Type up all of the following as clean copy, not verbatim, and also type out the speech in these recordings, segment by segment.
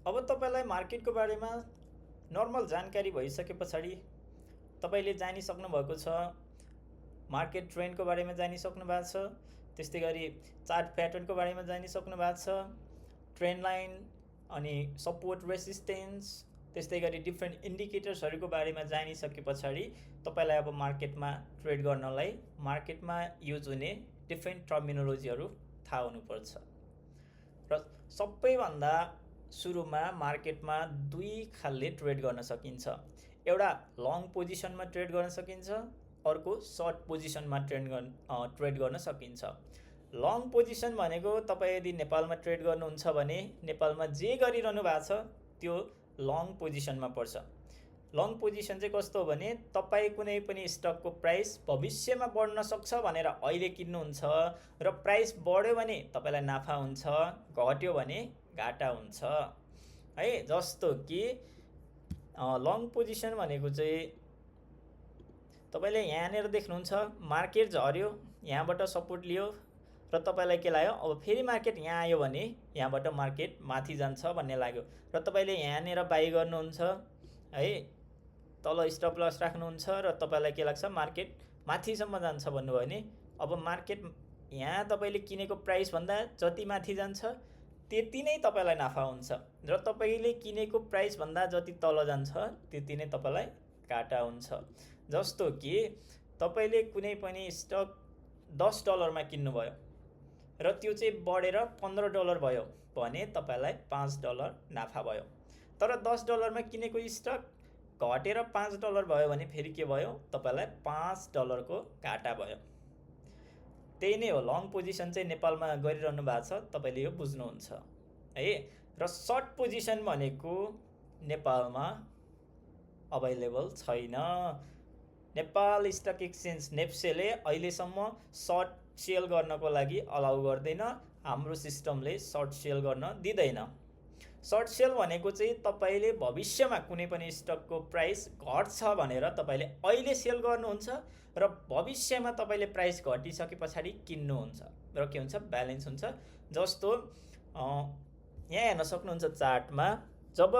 अब तपाईँलाई मार्केटको बारेमा नर्मल जानकारी भइसके पछाडि तपाईँले जानिसक्नु भएको छ, मार्केट ट्रेन्डको बारेमा जानिसक्नु भएको छ, त्यस्तै गरी चार्ट प्याटर्नको बारेमा जानिसक्नु भएको छ, ट्रेन्ड लाइन अनि सपोर्ट रेसिस्टेन्स, त्यस्तै गरी डिफ्रेन्ट इन्डिकेटर्सहरूको बारेमा जानिसके पछाडि तपाईँलाई अब मार्केटमा ट्रेड गर्नलाई मार्केटमा युज हुने डिफ्रेन्ट टर्मिनोलोजीहरू थाहा हुनुपर्छ। र सबैभन्दा सुरुमा मार्केटमा दुई खालले ट्रेड गर्न सकिन्छ। एउटा लङ पोजिसनमा ट्रेड गर्न सकिन्छ, अर्को सर्ट पोजिसनमा ट्रेड गर्न सकिन्छ। लङ पोजिसन भनेको तपाईँ यदि नेपालमा ट्रेड गर्नुहुन्छ भने नेपालमा जे गरिरहनु भएको छ त्यो लङ पोजिसनमा पर्छ। लङ पोजिसन चाहिँ कस्तो हो भने तपाईँ कुनै पनि स्टकको प्राइस भविष्यमा बढ्न सक्छ भनेर अहिले किन्नुहुन्छ र प्राइस बढ्यो भने तपाईँलाई नाफा हुन्छ, घट्यो भने घाटा हुन्छ है। जस्तो कि लङ पोजिसन भनेको चाहिँ तपाईँले यहाँनिर देख्नुहुन्छ मार्केट झर्यो, यहाँबाट सपोर्ट लियो र तपाईँलाई के लाग्यो अब फेरि मार्केट यहाँ आयो भने यहाँबाट मार्केट माथि जान्छ भन्ने लाग्यो र तपाईँले यहाँनिर बाई गर्नुहुन्छ है, तल स्टप लस राख्नुहुन्छ र तपाईँलाई के लाग्छ मार्केट माथिसम्म जान्छ भन्नुभयो भने अब मार्केट यहाँ तपाईँले किनेको प्राइसभन्दा जति माथि जान्छ त्यति नै तपाईँलाई नाफा हुन्छ र तपाईँले किनेको प्राइसभन्दा जति तल जान्छ त्यति नै तपाईँलाई घाटा हुन्छ। जस्तो कि तपाईँले कुनै पनि स्टक $10 किन्नुभयो र त्यो चाहिँ बढेर $15 भयो भने तपाईँलाई $5 नाफा भयो। तर $10 किनेको स्टक घटेर $5 भयो भने फेरि के भयो, तपाईँलाई $5 को घाटा भयो। त्यही नै हो लङ पोजिसन चाहिँ नेपालमा गरिरहनु भएको छ, तपाईँले यो बुझ्नुहुन्छ है। र सर्ट पोजिसन भनेको नेपालमा अभाइलेबल छैन। नेपाल स्टक एक्सचेन्ज नेप्सेले अहिलेसम्म सर्ट सेल गर्नको लागि अलाउ गर्दैन, हाम्रो सिस्टमले सर्ट सेल गर्न दिँदैन। सर्ट सेल भनेको चाहिँ तपाईँले भविष्यमा कुनै पनि स्टकको प्राइस घट्छ भनेर तपाईँले अहिले सेल गर्नुहुन्छ र भविष्यमा तपाईँले प्राइस घटिसके पछाडि किन्नुहुन्छ र के हुन्छ ब्यालेन्स हुन्छ। जस्तो यहाँ हेर्न सक्नुहुन्छ चार्टमा, जब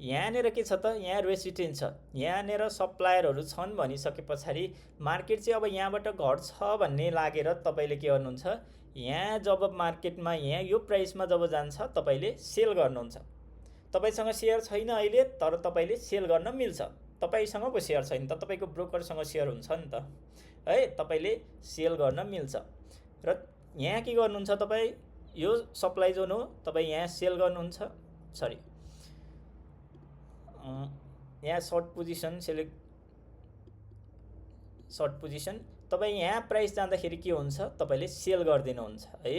यहाँनिर के छ त, यहाँ रेसिस्टेन्स छ, यहाँनिर सप्लायरहरू छन् भनिसके पछाडि मार्केट चाहिँ अब यहाँबाट घट्छ भन्ने लागेर तपाईँले के गर्नुहुन्छ, यहाँ जब मार्केटमा यहाँ यो प्राइसमा जब जान्छ तपाईँले सेल गर्नुहुन्छ। तपाईँसँग सेयर छैन अहिले तर तपाईँले सेल गर्न मिल्छ, तपाईँसँग पो सेयर छैन त, तपाईँको ब्रोकरसँग सेयर हुन्छ नि त है, तपाईँले सेल गर्न मिल्छ। र यहाँ के गर्नुहुन्छ, तपाईँ यो सप्लाई जोन हो, तपाईँ यहाँ सेल गर्नुहुन्छ, सरी यहाँ sort position select, sort position तपाईँ यहाँ प्राइस जाँदाखेरि के हुन्छ, तपाईँले सेल गरिदिनुहुन्छ है।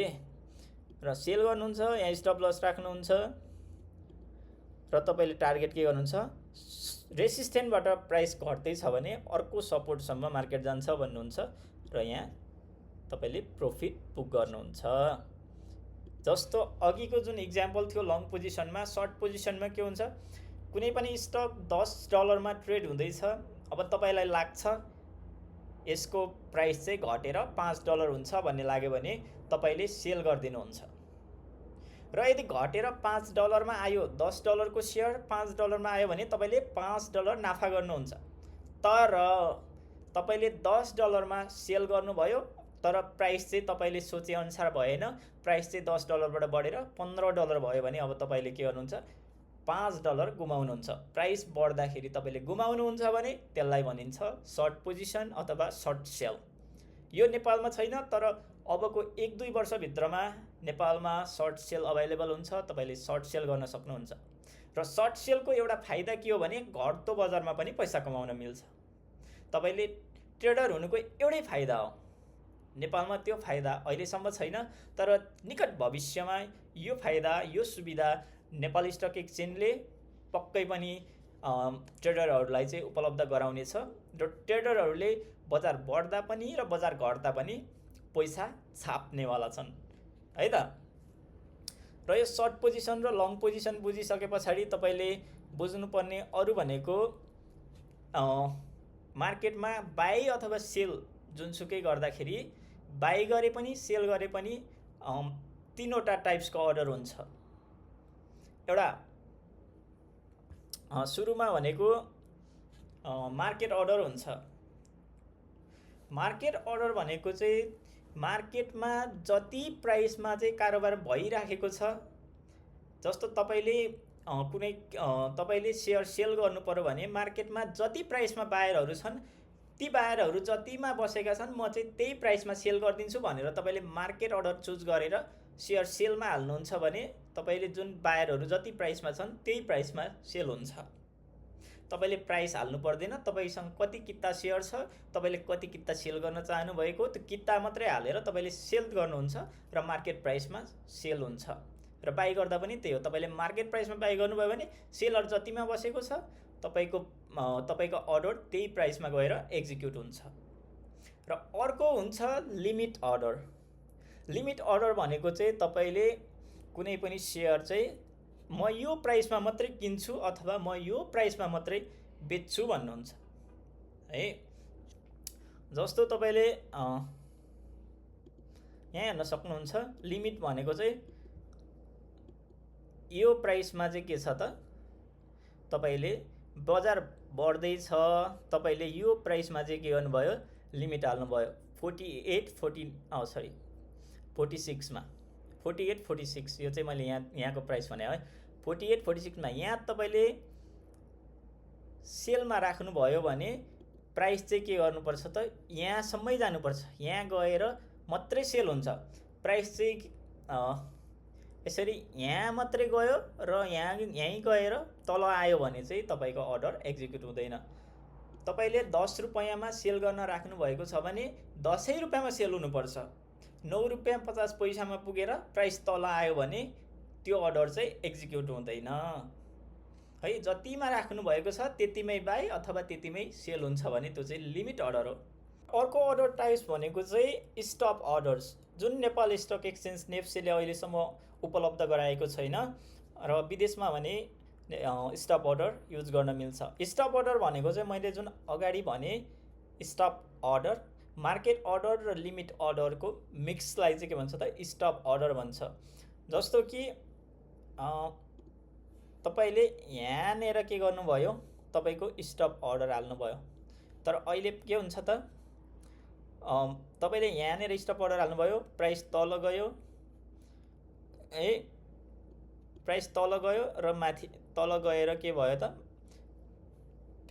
र सेल गर्नुहुन्छ, यहाँ स्टप लस राख्नुहुन्छ र तपाईँले टार्गेट के गर्नुहुन्छ, रेसिस्टेन्टबाट प्राइस घट्दैछ भने अर्को सपोर्टसम्म मार्केट जान्छ भन्नुहुन्छ र यहाँ तपाईँले प्रफिट बुक गर्नुहुन्छ। जस्तो अघिको जुन इक्जाम्पल थियो लङ पोजिसनमा, सर्ट पोजिसनमा के हुन्छ, कुनै पनि स्टक $10 ट्रेड हुँदैछ, अब तपाईँलाई लाग्छ यसको प्राइस चाहिँ घटेर $5 हुन्छ भन्ने लाग्यो भने तपाईँले सेल गरिदिनुहुन्छ। र यदि घटेर $5 आयो, $10 को सेयर $5 आयो भने तपाईँले $5 नाफा गर्नुहुन्छ। तर तपाईँले $10 सेल गर्नुभयो तर प्राइस चाहिँ तपाईँले सोचेअनुसार भएन, प्राइस चाहिँ $10 बढेर $15 भयो भने अब तपाईँले के गर्नुहुन्छ, $5 गुमाउनुहुन्छ। प्राइस बढ्दाखेरि तपाईँले गुमाउनुहुन्छ भने त्यसलाई भनिन्छ सर्ट पोजिसन अथवा सर्ट सेल। यो नेपालमा छैन तर अबको 1-2 वर्षभित्रमा नेपालमा सर्ट सेल अभाइलेबल हुन्छ, तपाईँले सर्ट सेल गर्न सक्नुहुन्छ। र सर्ट सेलको एउटा फाइदा के हो भने घट्दो बजारमा पनि पैसा कमाउन मिल्छ। तपाईँले ट्रेडर हुनुको एउटै फाइदा हो, नेपालमा त्यो फाइदा अहिलेसम्म छैन तर निकट भविष्यमा यो फाइदा, यो सुविधा नेपाल स्टक एक्सचेन्जले पक्कै पनि ट्रेडरहरूलाई चाहिँ उपलब्ध गराउनेछ र ट्रेडरहरूले बजार बढ्दा पनि र बजार घट्दा पनि पैसा छाप्नेवाला छन् है त। र यो सर्ट पोजिसन र लङ पोजिसन बुझिसके पछाडि तपाईँले बुझ्नुपर्ने अरू भनेको मार्केटमा बाई अथवा सेल जुनसुकै गर्दाखेरि बाई गरे पनि सेल गरे पनि 3वटा टाइप्सको अर्डर हुन्छ। एउटा सुरुमा भनेको मार्केट अर्डर हुन्छ। मार्केट अर्डर भनेको चाहिँ मार्केटमा जति प्राइसमा चाहिँ कारोबार भइराखेको छ, जस्तो तपाईँले कुनै तपाईँले सेयर सेल गर्नु पर्यो भने मार्केटमा जति प्राइसमा बायरहरू छन् ती बायरहरू जतिमा बसेका छन् म चाहिँ त्यही प्राइसमा सेल गरिदिन्छु भनेर तपाईँले मार्केट अर्डर चुज गरेर सेयर सेलमा हाल्नुहुन्छ भने तपाईँले जुन बायरहरू जति प्राइसमा छन् त्यही प्राइसमा सेल हुन्छ। तपाईँले प्राइस हाल्नु पर्दैन, तपाईँसँग कति किता सेयर छ, तपाईँले कति किता सेल गर्न चाहनुभएको त्यो किता मात्रै हालेर तपाईँले सेल गर्नुहुन्छ र मार्केट प्राइसमा सेल हुन्छ। र बाई गर्दा पनि त्यही हो, तपाईँले मार्केट प्राइसमा बाई गर्नुभयो भने सेलर जतिमा बसेको छ तपाईँको अर्डर त्यही प्राइसमा गएर एक्जिक्युट हुन्छ। र अर्को हुन्छ लिमिट अर्डर। लिमिट अर्डर भनेको चाहिँ तपाईँले कुनै पनि सेयर चाहिँ म यो प्राइसमा मात्रै किन्छु अथवा म यो प्राइसमा मात्रै बेच्छु भन्नुहुन्छ है। जस्तो तपाईँले यहाँ हेर्न सक्नुहुन्छ, लिमिट भनेको चाहिँ यो प्राइसमा चाहिँ के छ त, तपाईँले बजार बढ्दैछ, तपाईँले यो प्राइसमा चाहिँ के गर्नुभयो, लिमिट हाल्नुभयो 46मा 48-46, यो चाहिँ मैले यहाँको प्राइस भने है 48-46मा। यहाँ तपाईँले सेलमा राख्नुभयो भने प्राइस चाहिँ के गर्नुपर्छ त, यहाँसम्मै जानुपर्छ, यहाँ गएर मात्रै सेल हुन्छ। प्राइस चाहिँ यसरी यहाँ मात्रै गयो र यहीँ गएर तल आयो भने चाहिँ तपाईँको अर्डर एक्जिक्युट हुँदैन। तपाईँले 10 रुपैयाँमा सेल गर्न राख्नुभएको छ भने 10 रुपैयाँमा सेल हुनुपर्छ। 9 रुपैयाँ 50 पैसामा पुगेर प्राइस तल आयो भने त्यो अर्डर चाहिँ एक्जिक्युट हुँदैन है। जतिमा राख्नुभएको छ त्यतिमै बाई अथवा त्यतिमै सेल हुन्छ भने त्यो चाहिँ लिमिट अर्डर हो। अर्को अर्डर टाइप्स भनेको चाहिँ स्टप अर्डर्स, जुन नेपाल स्टक एक्सचेन्ज नेप्सीले अहिलेसम्म उपलब्ध गराएको छैन र विदेशमा भने स्टप अर्डर युज गर्न मिल्छ। स्टप अर्डर भनेको चाहिँ मैले जुन अगाडि भने स्टप अर्डर, मार्केट अर्डर र लिमिट अर्डरको मिक्सलाई चाहिँ के भन्छ त, स्टप अर्डर भन्छ। जस्तो कि तपाईँले यहाँनिर के गर्नुभयो, तपाईँको स्टप अर्डर हाल्नुभयो, तर अहिले के हुन्छ त, तपाईँले यहाँनिर स्टप अर्डर हाल्नुभयो, प्राइस तल गयो है, प्राइस तल गयो र माथि तल गएर के भयो त,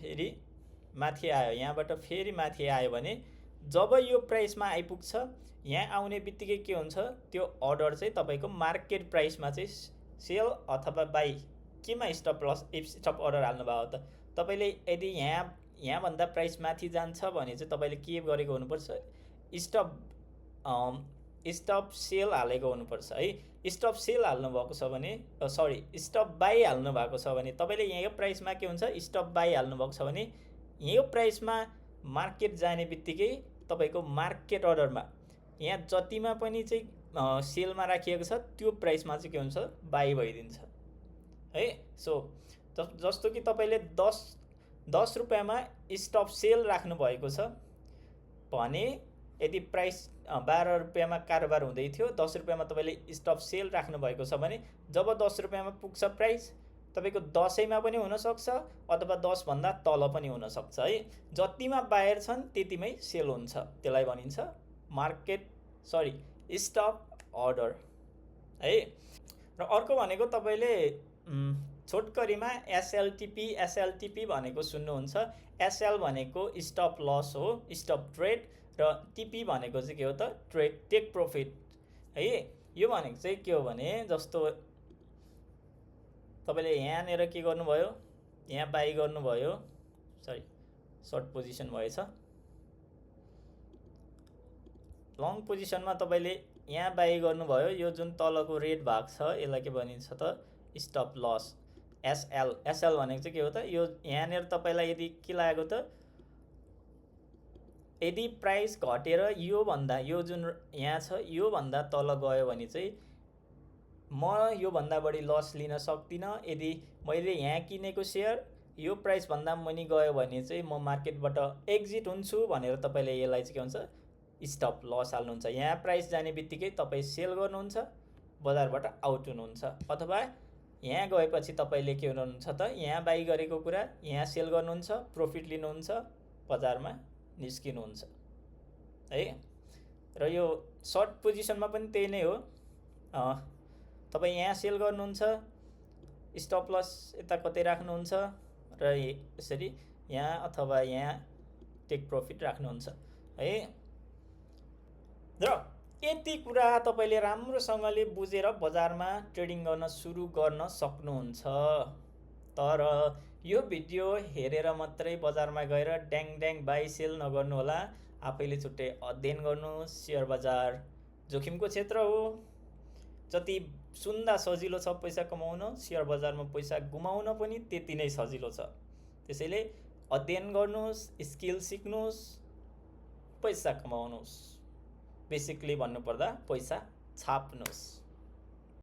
फेरि माथि आयो, यहाँबाट फेरि माथि आयो भने जब यो प्राइसमा आइपुग्छ, यहाँ आउने बित्तिकै के हुन्छ, त्यो अर्डर चाहिँ तपाईँको मार्केट प्राइसमा चाहिँ सेल अथवा बाई केमा स्टप अर्डर हाल्नुभयो त, तपाईँले यदि यहाँभन्दा प्राइस माथि जान्छ भने चाहिँ तपाईँले के गरेको हुनुपर्छ, स्टप सेल हालेको हुनुपर्छ है। स्टप सेल हाल्नुभएको छ भने स्टप बाई हाल्नुभएको छ भने तपाईँले यहाँ यो प्राइसमा के हुन्छ, स्टप बाई हाल्नुभएको छ भने यो प्राइसमा मार्केट जाने बित्तिकै तपाईँको मार्केट अर्डरमा यहाँ जतिमा पनि चाहिँ सेलमा राखिएको छ त्यो प्राइसमा चाहिँ के हुन्छ, बाई भइदिन्छ है। सो जस्तो कि तपाईँले 10 रुपैयाँमा स्टप सेल राख्नु भएको छ भने यदि प्राइस 12 रुपैयाँमा कारोबार हुँदै थियो, 10 रुपैयाँमा तपाईँले स्टप सेल राख्नु भएको छ भने जब 10 रुपैयाँमा पुग्छ प्राइस, तपाईँको 10मा पनि हुनसक्छ अथवा 10 भन्दा तल पनि हुनसक्छ है। जतिमा बायर छन् त्यतिमै सेल हुन्छ, त्यसलाई भनिन्छ स्टप अर्डर है। र अर्को भनेको तपाईँले छोटकरीमा एसएलटिपी भनेको सुन्नुहुन्छ। एसएल भनेको स्टप लस हो, स्टप ट्रेड, र टिपी भनेको चाहिँ के हो त, ट्रेड टेक प्रॉफिट है। यो भनेको चाहिँ के हो भने जस्तो तपाईँले यहाँनिर के गर्नुभयो, यहाँ बाई गर्नुभयो, सर्ट पोजिसन भएछ, लङ पोजिसनमा तपाईँले यहाँ बाई गर्नुभयो, यो जुन तलको रेड भाग छ यसलाई के भनिन्छ त, स्टप लस एसएल भनेको चाहिँ के हो त, यो यहाँनिर तपाईँलाई यदि के लागेको त, यदि प्राइस घटेर यो जुन यहाँ छ यो भन्दा तल गयो भने चाहिँ म यो भन्दा बढी लस लिन सक्दिनँ। यदि मैले यहाँ किनेको सेयर यो प्राइस भन्दा मुनि गयो भने चाहिँ म मार्केटबाट एक्जिट हुन्छु भनेर तपाईँले यसलाई चाहिँ के भन्छ, स्टप लस हाल्नुहुन्छ। यहाँ प्राइस जाने बित्तिकै तपाईँ सेल गर्नुहुन्छ, बजारबाट आउट हुनुहुन्छ, अथवा यहाँ गएपछि तपाईँले के गर्नुहुन्छ त, यहाँ बाई गरेको कुरा यहाँ सेल गर्नुहुन्छ, प्रफिट लिनुहुन्छ, बजारमा निस्किनुहुन्छ है। र यो सर्ट पोजिसनमा पनि त्यही नै हो, तपाईँ यहाँ सेल गर्नुहुन्छ, स्टप लस यता कतै राख्नुहुन्छ र यसरी यहाँ अथवा यहाँ टेक प्रफिट राख्नुहुन्छ है। र यति कुरा तपाईँले राम्रोसँगले बुझेर बजारमा ट्रेडिङ गर्न सुरु गर्न सक्नुहुन्छ। तर यो भिडियो हेरेर मात्रै बजारमा गएर ड्याङ ड्याङ बाई सेल नगर्नु होला। आफैले छुट्टै अध्ययन गर्नुहोस्। सेयर बजार जोखिमको क्षेत्र हो। जति सुन्दा सजिलो छ पैसा कमाउन, सेयर बजारमा पैसा गुमाउन पनि त्यति नै सजिलो छ। त्यसैले अध्ययन गर्नुहोस्, स्किल सिक्नुहोस्, पैसा कमाउनुहोस्। बेसिकली भन्नुपर्दा पैसा छाप्नुहोस्।